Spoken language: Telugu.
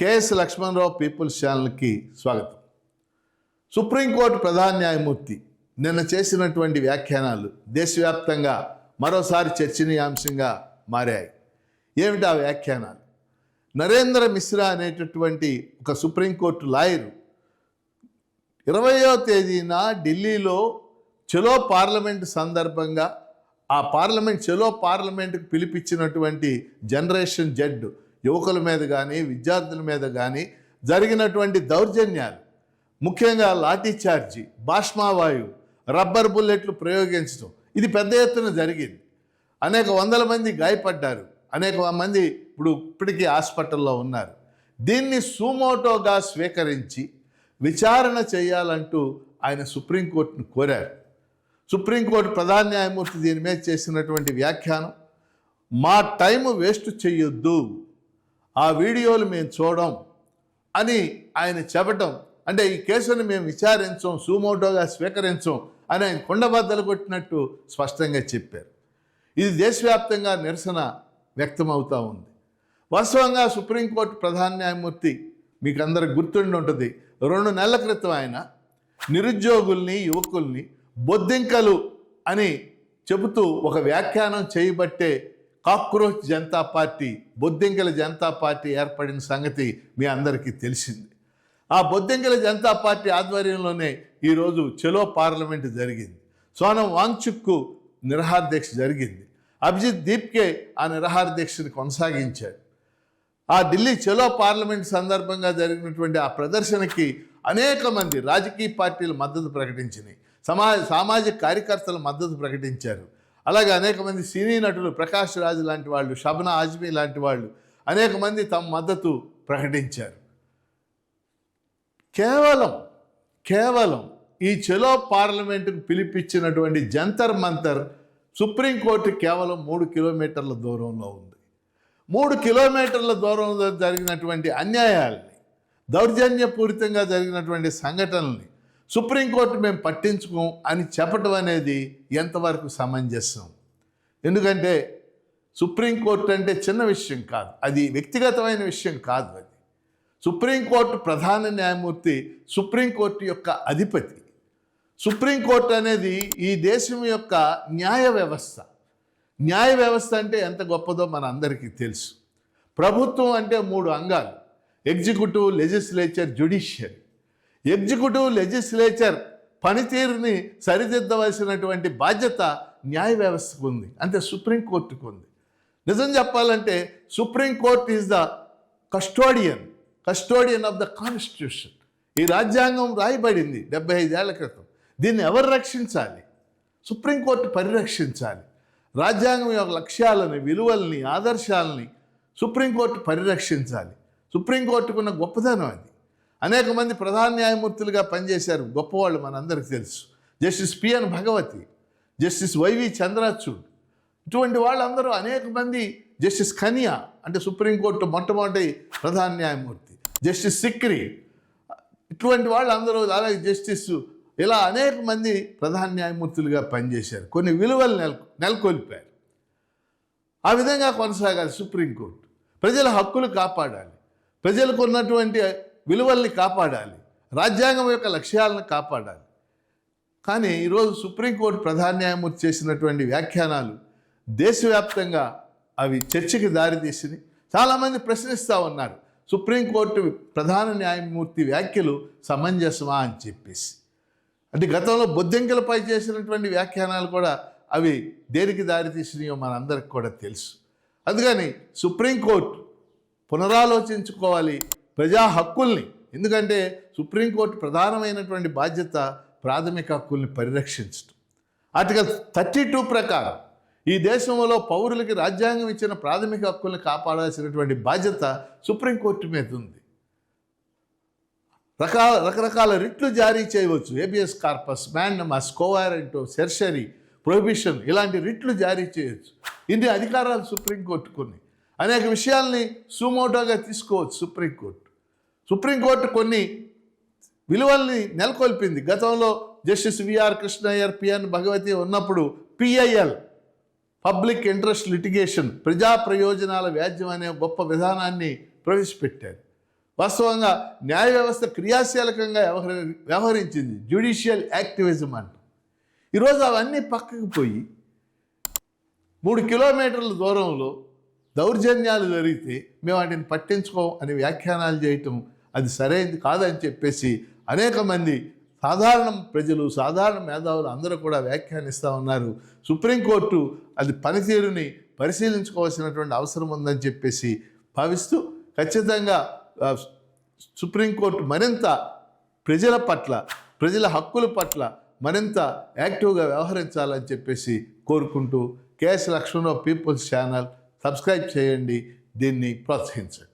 కేఎస్ లక్ష్మణరావు పీపుల్స్ ఛానల్కి స్వాగతం. సుప్రీంకోర్టు ప్రధాన న్యాయమూర్తి నిన్న చేసినటువంటి వ్యాఖ్యానాలు దేశవ్యాప్తంగా మరోసారి చర్చనీయాంశంగా మారాయి. ఏమిటి ఆ వ్యాఖ్యానాలు? నరేంద్ర మిశ్రా అనేటటువంటి ఒక సుప్రీంకోర్టు లాయరు 20వ తేదీన ఢిల్లీలో చలో పార్లమెంట్ సందర్భంగా ఆ చలో పార్లమెంట్కి పిలిపించినటువంటి జనరేషన్ జెడ్ యువకుల మీద కానీ విద్యార్థుల మీద కానీ జరిగినటువంటి దౌర్జన్యాలు, ముఖ్యంగా లాఠీ చార్జీ, బాష్మావాయువు, రబ్బర్ బుల్లెట్లు ప్రయోగించడం, ఇది పెద్ద ఎత్తున జరిగింది. అనేక వందల మంది గాయపడ్డారు, అనేక మంది ఇప్పటికీ హాస్పిటల్లో ఉన్నారు. దీన్ని సుమోటోగా స్వీకరించి విచారణ చేయాలంటూ ఆయన సుప్రీంకోర్టును కోరారు. సుప్రీంకోర్టు ప్రధాన న్యాయమూర్తి దీని మీద చేసినటువంటి వ్యాఖ్యానం, మా టైం వేస్ట్ చేయొద్దు, ఆ వీడియోలు మేము చూడం అని ఆయన చెప్పటం, అంటే ఈ కేసును మేము విచారించం, సుమోటోగా స్వీకరించం అని ఆయన కుండబద్దలు కొట్టినట్టు స్పష్టంగా చెప్పారు. ఇది దేశవ్యాప్తంగా నిరసన వ్యక్తమవుతూ ఉంది. వాస్తవంగా సుప్రీంకోర్టు ప్రధాన న్యాయమూర్తి మీకు అందరికి గుర్తుండి ఉంటుంది, 2 నెలల క్రితం ఆయన నిరుద్యోగుల్ని, యువకుల్ని బొద్దింకలు అని చెబుతూ ఒక వ్యాఖ్యానం చేయబట్టే కాక్రోచ్ జనతా పార్టీ, బొద్దింకల జనతా పార్టీ ఏర్పడిన సంగతి మీ అందరికీ తెలిసింది. ఆ బొద్దింకల జనతా పార్టీ ఆధ్వర్యంలోనే ఈరోజు చలో పార్లమెంటు జరిగింది. సోనం వాంగ్చుక్కు నిరాహార దీక్ష జరిగింది. అభిజిత్ దీప్కే ఆ నిరాహార దీక్షను కొనసాగించాడు. ఆ ఢిల్లీ చలో పార్లమెంట్ సందర్భంగా జరిగినటువంటి ఆ ప్రదర్శనకి అనేక మంది రాజకీయ పార్టీలు మద్దతు ప్రకటించినాయి, సామాజిక కార్యకర్తలు మద్దతు ప్రకటించారు. అలాగే అనేక మంది సినీ నటులు, ప్రకాష్ రాజ్ లాంటి వాళ్ళు, షబ్నా ఆజ్మీ లాంటి వాళ్ళు అనేక మంది తమ మద్దతు ప్రకటించారు. కేవలం ఈ చలో పార్లమెంటుకు పిలిపించినటువంటి జంతర్ మంతర్ సుప్రీంకోర్టు కేవలం 3 కిలోమీటర్ల దూరంలో ఉంది. 3 కిలోమీటర్ల దూరంలో జరిగినటువంటి అన్యాయాల్ని, దౌర్జన్యపూరితంగా జరిగినటువంటి సంఘటనల్ని సుప్రీంకోర్టు మేము పట్టించుకోం అని చెప్పడం అనేది ఎంతవరకు సమంజసం? ఎందుకంటే సుప్రీంకోర్టు అంటే చిన్న విషయం కాదు, అది వ్యక్తిగతమైన విషయం కాదు. అది సుప్రీంకోర్టు ప్రధాన న్యాయమూర్తి, సుప్రీంకోర్టు యొక్క అధిపతి. సుప్రీంకోర్టు అనేది ఈ దేశం యొక్క న్యాయ వ్యవస్థ. న్యాయ వ్యవస్థ అంటే ఎంత గొప్పదో మన అందరికీ తెలుసు. ప్రభుత్వం అంటే 3 అంగాలు: executive, legislature, judiciary. Executive, legislature పనితీరుని సరిదిద్దవలసినటువంటి బాధ్యత న్యాయ వ్యవస్థకు ఉంది, అంటే సుప్రీంకోర్టుకు ఉంది. నిజం చెప్పాలంటే supreme court is the custodian of the constitution. ఈ రాజ్యాంగం రాయబడింది 75 ఏళ్ల క్రితం. దీన్ని ఎవరు రక్షించాలి? సుప్రీంకోర్టు పరిరక్షించాలి. రాజ్యాంగం యొక్క లక్ష్యాలని, విలువల్ని, ఆదర్శాలని సుప్రీంకోర్టు పరిరక్షించాలి. సుప్రీంకోర్టుకున్న గొప్పదనం అది. అనేక మంది ప్రధాన న్యాయమూర్తులుగా పనిచేశారు, గొప్పవాళ్ళు మనందరికీ తెలుసు. Justice PN Bhagwati, justice YV Chandrachud, ఇటువంటి వాళ్ళందరూ అనేక మంది. జస్టిస్ కనియా అంటే సుప్రీంకోర్టు మొట్టమొదటి ప్రధాన న్యాయమూర్తి, జస్టిస్ సిక్రీ, ఇటువంటి వాళ్ళందరూ, అలాగే జస్టిస్, ఇలా అనేక మంది ప్రధాన న్యాయమూర్తులుగా పనిచేశారు. కొన్ని విలువలు నెలకొల్పారు. ఆ విధంగా కొనసాగాలి సుప్రీంకోర్టు. ప్రజల హక్కులు కాపాడాలి, ప్రజలకు ఉన్నటువంటి విలువల్ని కాపాడాలి, రాజ్యాంగం యొక్క లక్ష్యాలను కాపాడాలి. కానీ ఈరోజు సుప్రీంకోర్టు ప్రధాన న్యాయమూర్తి చేసినటువంటి వ్యాఖ్యానాలు దేశవ్యాప్తంగా అవి చర్చకి దారితీసినాయి. చాలామంది ప్రశ్నిస్తూ ఉన్నారు, సుప్రీంకోర్టు ప్రధాన న్యాయమూర్తి వ్యాఖ్యలు సమంజసమా అని చెప్పేసి. అంటే గతంలో బొద్దింకలపై చేసినటువంటి వ్యాఖ్యానాలు కూడా అవి దేనికి దారితీసినాయో మనందరికి కూడా తెలుసు. అందుకని సుప్రీంకోర్టు పునరాలోచించుకోవాలి ప్రజా హక్కుల్ని. ఎందుకంటే సుప్రీంకోర్టు ప్రధానమైనటువంటి బాధ్యత ప్రాథమిక హక్కుల్ని పరిరక్షించడం. ఆర్టికల్ 32 ప్రకారం ఈ దేశంలో పౌరులకి రాజ్యాంగం ఇచ్చిన ప్రాథమిక హక్కుల్ని కాపాడాల్సినటువంటి బాధ్యత సుప్రీంకోర్టు మీద ఉంది. రకరకాల రిట్లు జారీ చేయవచ్చు, habeas corpus, mandamus, quo warranto, certiorari, prohibition, ఇలాంటి రిట్లు జారీ చేయవచ్చు. ఇన్ని అధికారాలు సుప్రీంకోర్టుకుని అనేక విషయాల్ని సుమోటోగా తీసుకోవచ్చు. సుప్రీంకోర్టు కొన్ని విలువల్ని నెలకొల్పింది. గతంలో justice VR Krishna Iyer, PN Bhagwati ఉన్నప్పుడు పిఐఎల్, పబ్లిక్ ఇంట్రెస్ట్ లిటిగేషన్, ప్రజా ప్రయోజనాల వ్యాజ్యం అనే గొప్ప విధానాన్ని ప్రవేశపెట్టారు. వాస్తవంగా న్యాయ వ్యవస్థ క్రియాశీలకంగా వ్యవహరించింది, జ్యుడిషియల్ యాక్టివిజం అంట. ఈరోజు అవన్నీ పక్కకు పోయి 3 కిలోమీటర్ల దూరంలో దౌర్జన్యాలు జరిగితే మేము వాటిని పట్టించుకోం అని వ్యాఖ్యానాలు చేయటం అది సరైనది కాదని చెప్పేసి అనేక మంది సాధారణ ప్రజలు, సాధారణ మేధావులు అందరూ కూడా వ్యాఖ్యానిస్తూ ఉన్నారు. సుప్రీంకోర్టు అది పనితీరుని పరిశీలించుకోవాల్సినటువంటి అవసరం ఉందని చెప్పేసి భావిస్తూ ఖచ్చితంగా సుప్రీంకోర్టు మరింత ప్రజల పట్ల, ప్రజల హక్కుల పట్ల మరింత యాక్టివ్గా వ్యవహరించాలని చెప్పేసి కోరుకుంటూ, KS Lakshmanarao people's channel subscribe చేయండి, దీన్ని ప్రోత్సహించండి.